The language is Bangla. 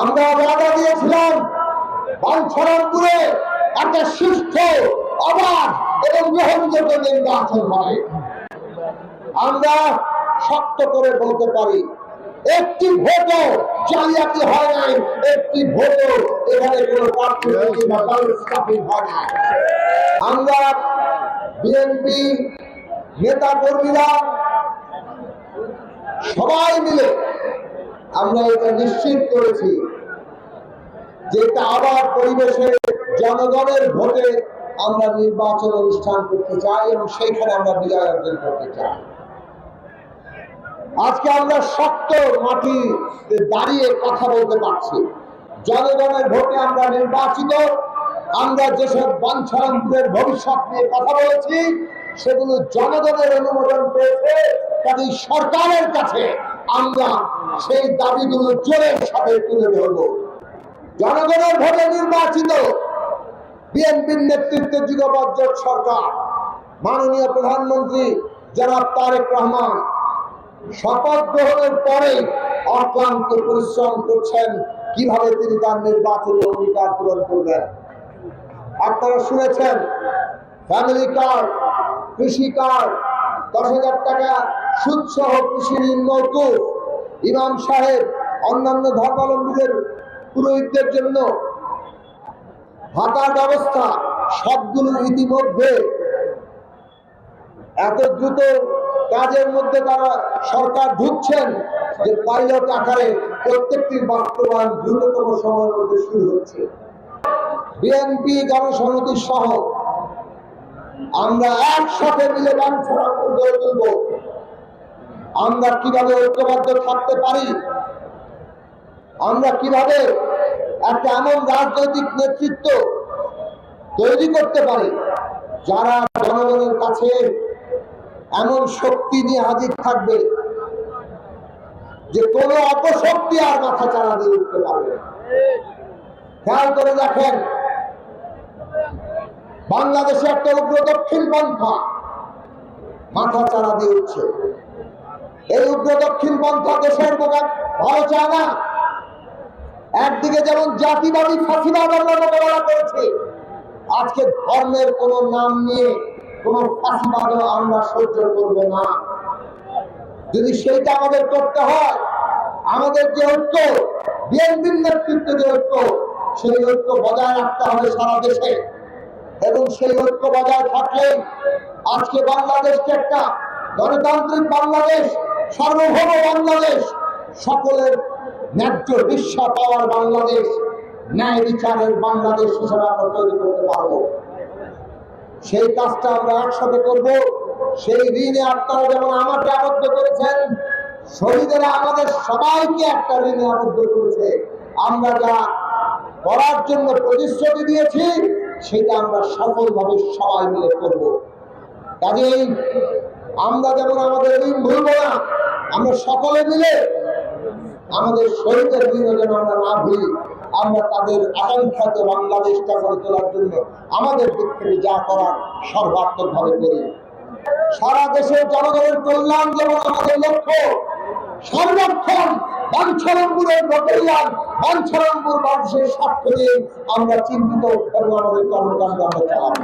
আমরা ওয়াদা দিয়েছিলাম বাঞ্ছারামপুরে একটা সুস্থ, অবাধ এবং গ্রহণযোগ্য নির্বাচন হবে। আমরা শক্ত করে বলতে পারি, একটি ভোটও জালিয়াতি হয় নাই, একটি ভোটও এখানে কোনো প্রার্থী বা কারোর হয় নাই। আমরা বিএনপি নেতা কর্মীরা সবাই মিলে আমরা এটা নিশ্চিত করেছি যে এটা আবার পরিবেশে জনগণের ভোটে আমরা নির্বাচন অনুষ্ঠান করতে চাই এবং সেইখানে আমরা বিজয় অর্জন করতে চাই। আজকে আমরা শক্ত মাটিতে দাঁড়িয়ে কথা বলতে পারছি। জনগণের ভোটে আমরা নির্বাচিত। আমরা যেসব বাঞ্ছারামপুরের ভবিষ্যৎ নিয়ে কথা বলেছি সেগুলো জনগণের অনুমোদন পেয়েছে। কাজেই সরকারের কাছে আমরা সেই দাবিগুলো জোরের সাথে তুলে ধরব। জনগণের ভোটে নির্বাচিত বিএনপির নেতৃত্বে যুগপৎ সরকার, মাননীয় প্রধানমন্ত্রী জনাব তারেক রহমান শপথ গ্রহণের পরে অক্লান্ত পরিশ্রম করছেন কিভাবে তিনি তার নির্বাচনী অঙ্গীকার পূরণ করবেন। আপনারা শুনেছেন ফ্যামিলি কার্ড, কৃষি কার্ড, 10,000 টাকা সুদসহ কৃষি ঋণ মওকুফ, ইমাম সাহেব, অন্যান্য ধর্মাবলম্বীদের পুরোহিতদের জন্য ভাতার ব্যবস্থা, সবগুলো ইতিমধ্যে এত দ্রুত কাজের মধ্যে তারা সরকার ঢুকছেন যে পাইলট আকারে প্রত্যেকটির বাস্তবায়ন দ্রুততম সময়ের মধ্যে শুরু হচ্ছে। বিএনপি গণসংহতি সহ আমরা একসাথে মিলে বাঞ্ছারামপুর গড়ে তুলব। আমরা কিভাবে ঐক্যবদ্ধ থাকতে পারি, আমরা কিভাবে একটা এমন রাজনৈতিক নেতৃত্ব তৈরি করতে পারি যারা জনগণের কাছে এমন শক্তি নিয়ে হাজির থাকবে যে কোনো অপশক্তি আর মাথা চাড়া দিয়ে উঠতে পারবে। খেয়াল করে দেখেন, বাংলাদেশে একটা উগ্র দক্ষিণ পন্থা মাথা চাড়া দিয়ে উঠছে। এই উগ্র দক্ষিণ পন্থা দেশের ভালো চায় না। একদিকে যেমন জাতিবাদী ফাঁসিবাদ আমরা মোকাবেলা করেছি, আজকে ধর্মের কোন নাম নিয়ে কোন ফাঁসিবাদও আমরা সহ্য করব না। যদি সেইটা আমাদের করতে হয়, আমাদের যে ঐক্য, বিএনপির নেতৃত্বে যে ঐক্য, সেই ঐক্য বজায় রাখতে হবে সারা দেশে। এবং সেই ঐক্য বজায় থাকলে আজকে বাংলাদেশকে একটা গণতান্ত্রিক বাংলাদেশ, সার্বভৌম বাংলাদেশ, সকলের ন্যায্য ভিক্ষা পাওয়ার বাংলাদেশ, ন্যায় বিচারের বাংলাদেশ হিসেবে আমরা তৈরি করতে পারবো। সেই কাজটা আমরা একসাথে করব। সেই ঋণে আপনারা যেমন আমাকে আবদ্ধ করেছেন, শহীদেরা আমাদের সবাইকে একটা ঋণে আবদ্ধ করেছে। আমরা যা করার জন্য প্রতিশ্রুতি দিয়েছি সেটা আমরা সফলভাবে সবাই মিলে করব। কাজেই আমরা যেমন আমাদের ঋণ ভুলব না, আমরা সকলে মিলে আমাদের শহীদের ঋণও যেন আমরা না ভুলি। আমরা তাদের আকাঙ্ক্ষাত বাংলাদেশটা গড়ে তোলার জন্য আমাদের দিক থেকে যা করার সর্বাত্মকভাবে করি। সারা দেশের জনগণের কল্যাণ যেমন আমাদের লক্ষ্য, সর্বক্ষণ বাঞ্ছারামপুরের কল্যাণ, বাঞ্ছারামপুর মানুষের স্বার্থ নিয়ে আমরা চিন্তিত এবং আমাদের কর্মকাণ্ড আমরা চালাবো।